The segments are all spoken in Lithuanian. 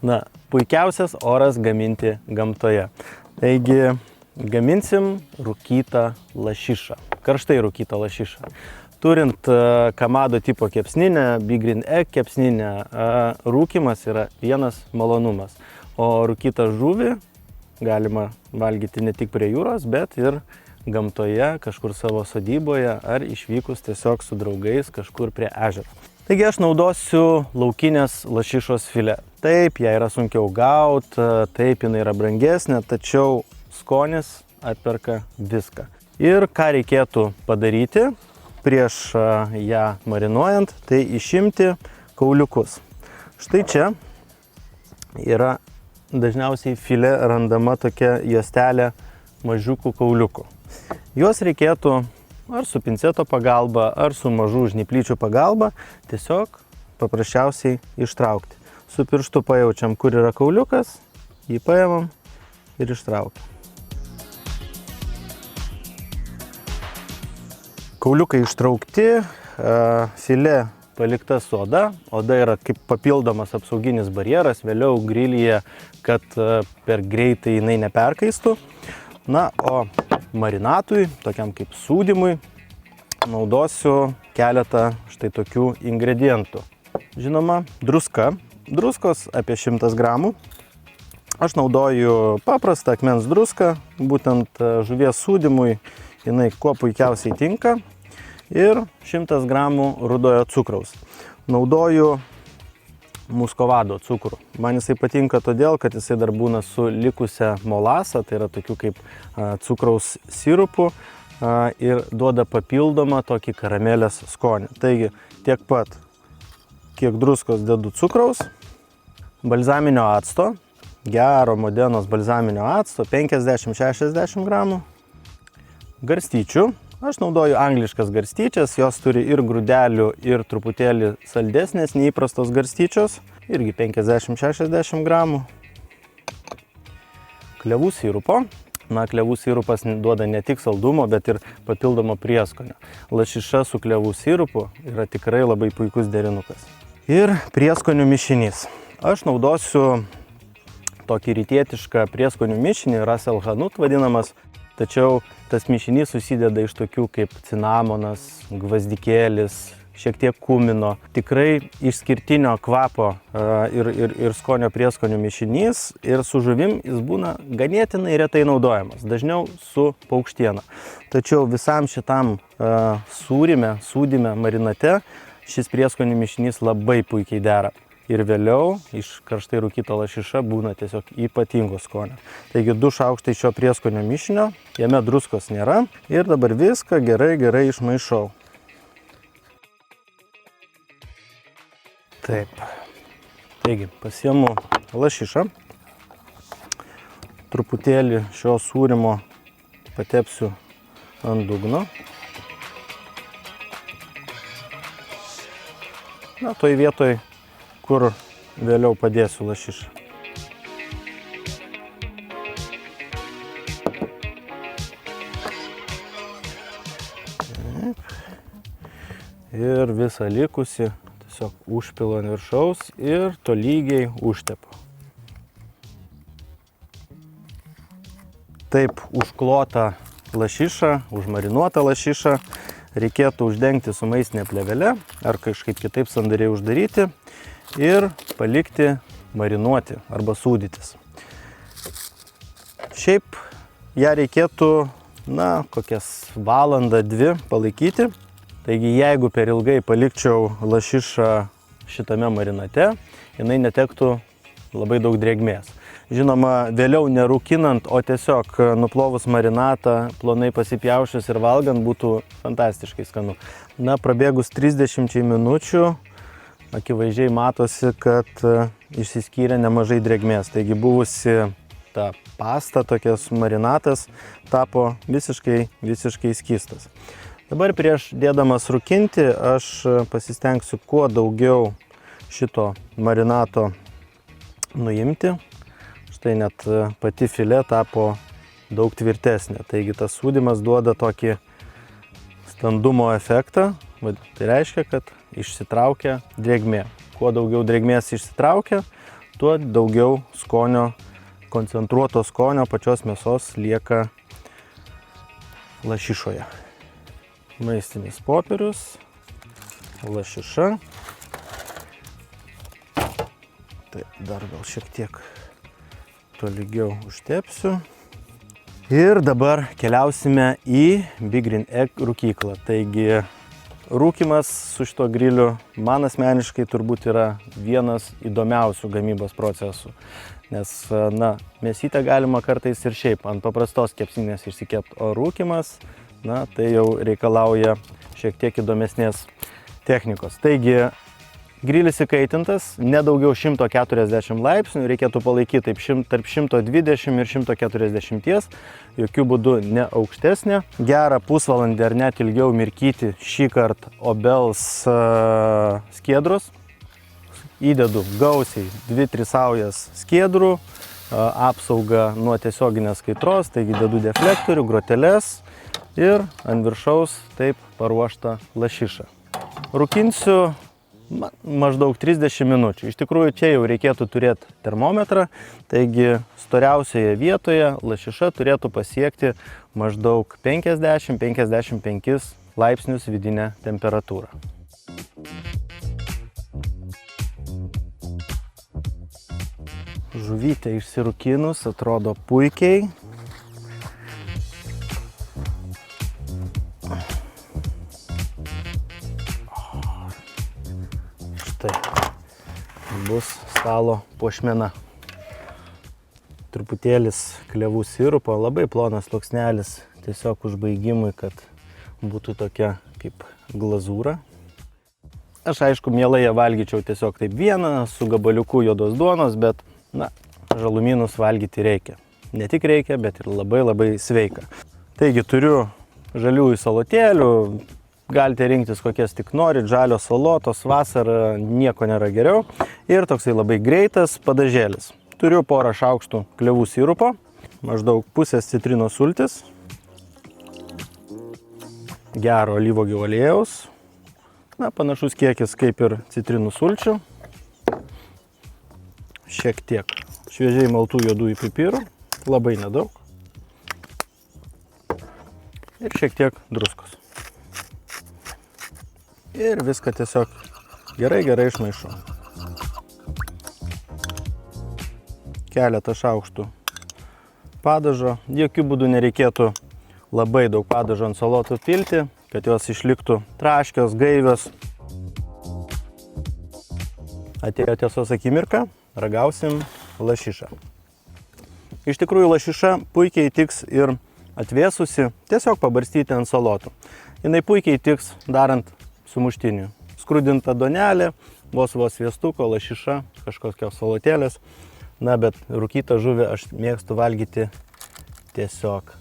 Na, puikiausias oras gaminti gamtoje. Taigi, gaminsim rūkytą lašišą, karštai rūkytą lašišą. Turint Kamado tipo kepsninę, Big Green Egg kepsninę, rūkymas yra vienas malonumas. O rūkytą žuvį galima valgyti ne tik prie jūros, bet ir gamtoje, kažkur savo sodyboje ar išvykus tiesiog su draugais kažkur prie ežero. Taigi aš naudosiu laukinės lašišos filė. Taip, ją yra sunkiau gauti, taip, jinai yra brangesnė, tačiau skonis atperka viską. Ir ką reikėtų padaryti prieš ją marinuojant, tai išimti kauliukus. Štai čia yra dažniausiai filė randama tokia juostelė mažiukų kauliukų. Juos reikėtų ar su pinceto pagalba, ar su mažų žnyplyčių pagalba tiesiog paprasčiausiai ištraukti. Su pirštu pajaučiam, kur yra kauliukas, jį paimam ir ištraukiam. Kauliukai ištraukti, filė palikta su oda. Oda yra kaip papildomas apsauginis barjeras, vėliau grilyje, kad per greitai jinai neperkaistų. Na, o marinatui, tokiam kaip sūdymui, naudosiu keletą štai tokių ingredientų. Žinoma, druska. Druskos apie 100 gramų. Aš naudoju paprastą akmens druską, būtent žuvies sūdymui jinai kuo puikiausiai tinka. Ir 100 gramų rudojo cukraus. Naudoju muskovado cukrų. Man jisai patinka todėl, kad jisai dar būna su likusia molasa, tai yra tokių kaip cukraus sirupu ir duoda papildomą tokį karamelės skonį. Taigi tiek pat, kiek druskos dedu cukraus, balzaminio acto, gero modernos balzaminio acto, 50-60 gramų, garstyčių. Aš naudoju angliškas garstyčias, jos turi ir grūdelių, ir truputėlį saldesnės nei įprastos garstyčios, irgi 50-60 gramų. Klevų sirupo. Na, klevų sirupas duoda ne tik saldumo, bet ir papildomo prieskonio. Lašiša su klevų sirupu yra tikrai labai puikus derinukas. Ir prieskonių mišinys. Aš naudosiu tokį rytietišką prieskonių mišinį, Ras El Hanout vadinamas. Tačiau tas mišinys susideda iš tokių kaip cinamonas, gvazdikėlis, šiek tiek kumino. Tikrai išskirtinio kvapo ir skonio prieskonių mišinys. Ir su žuvim jis būna ganėtinai retai naudojamas, dažniau su paukštiena. Tačiau visam šitam sūdyme, marinate, šis prieskonių mišinys labai puikiai dera. Ir vėliau iš karštai rūkyto lašiša būna tiesiog ypatingo skonio. Taigi 2 šaukštai šio prieskonio mišinio, jame druskos nėra. Ir dabar viską gerai išmaišau. Taip. Taigi pasiimu lašišą. Truputėlį šio sūrimo patepsiu ant dugno. Na, toj vietoj, kur vėliau padėsiu lašišą. Ir visą likusi tiesiog užpilu ant viršaus ir tolygiai užtepu. Taip užklotą lašišą, užmarinuotą lašišą reikėtų uždengti su maistinė plėvele ar kažkaip kitaip sandariai uždaryti ir palikti marinuoti arba sūdytis. Šiaip ją reikėtų, na, kokias valandą, 2 palaikyti. Taigi jeigu per ilgai palikčiau lašišą šitame marinate, jinai netektų labai daug drėgmės. Žinoma, vėliau nerūkinant, o tiesiog nuplovus marinatą, plonai pasipjaušius ir valgant būtų fantastiškai skanu. Na, prabėgus 30 minučių, akivaizdžiai matosi, kad išsiskyrė nemažai drėgmės. Taigi buvusi ta pasta, tokias marinatas, tapo visiškai skystas. Dabar prieš dėdamas rūkinti, aš pasistengsiu kuo daugiau šito marinato nuimti. Štai net pati filė tapo daug tvirtesnė. Taigi tas sūdymas duoda tokį standumo efektą. Tai reiškia, kad išsitraukia drėgmė. Kuo daugiau drėgmės išsitraukia, tuo daugiau skonio, koncentruoto skonio pačios mėsos lieka lašišoje. Maistinis popierius, lašiša. Tai dar gal šiek tiek tolygiau užtepsiu. Ir dabar keliausime į Big Green Egg rūkyklą. Taigi rūkymas su šito griliu man asmeniškai turbūt yra vienas įdomiausių gamybos procesų. Nes, na, mėsytę galima kartais ir šiaip ant paprastos kepsninės išsikepti, o rūkymas, na, tai jau reikalauja šiek tiek įdomesnės technikos. Taigi, grilis įkaitintas, nedaugiau 140 laipsnių, reikėtų palaikyti taip tarp 120 ir 140, jokių būdų ne aukštesnė. Gerą pusvalandį ar net ilgiau mirkyti šį kartą obels skiedros. Įdedu gausiai 2-3 saujas skiedrų, apsaugą nuo tiesioginės kaitros, taigi dedu deflektorių, groteles ir ant viršaus taip paruoštą lašišą. Rūkinsiu maždaug 30 minučių. Iš tikrųjų, čia jau reikėtų turėti termometrą, taigi storiausioje vietoje lašiša turėtų pasiekti maždaug 50-55 laipsnius vidinę temperatūrą. Žuvytė išsirūkinus, atrodo puikiai. Štai bus stalo puošmena. Truputėlis klevų sirupo, labai plonas sluoksnelis, tiesiog užbaigimui, kad būtų tokia kaip glazūra. Aš aišku, mielai ją valgyčiau tiesiog taip vieną, su gabaliuku juodos duonos, bet, na, žalumynus valgyti reikia. Ne tik reikia, bet ir labai sveika. Taigi turiu žaliųjų salotėlių, galite rinktis kokias tik norit, žalios salotos, vasarą nieko nėra geriau. Ir toksai labai greitas padažėlis. Turiu porą šaukštų klevų sirupo, maždaug pusės citrinos sultis, gero alyvuogių aliejaus, na, panašus kiekis kaip ir citrinų sulčių, šiek tiek šviežiai maltų juodųjų pipirų, labai nedaug, ir šiek tiek druskos. Ir viską tiesiog gerai išmaišau. Keletą šaukštų padažo. Jokių būdų nereikėtų labai daug padažo ant salotų pilti, kad jos išliktų traškios, gaivios. Atėjo tiesos akimirka, ragausim lašišą. Iš tikrųjų, lašiša puikiai tiks ir atvėsusi, tiesiog pabarstyti ant salotų. Jinai puikiai tiks darant sumuštinių. Skrudinta duonelė, vos sviestuko, lašiša, kažkokios salotėlės. Na, bet rūkytą žuvį aš mėgstu valgyti tiesiog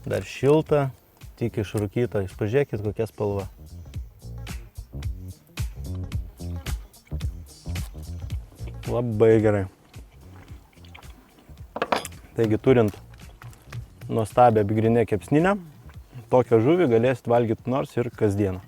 dar šiltą, tik išrūkytą. Pažiūrėkit, kokia spalva. Labai gerai. Taigi, turint nuostabią Big Green Egg kepsninę, tokią žuvį galėsit valgyti nors ir kasdieną.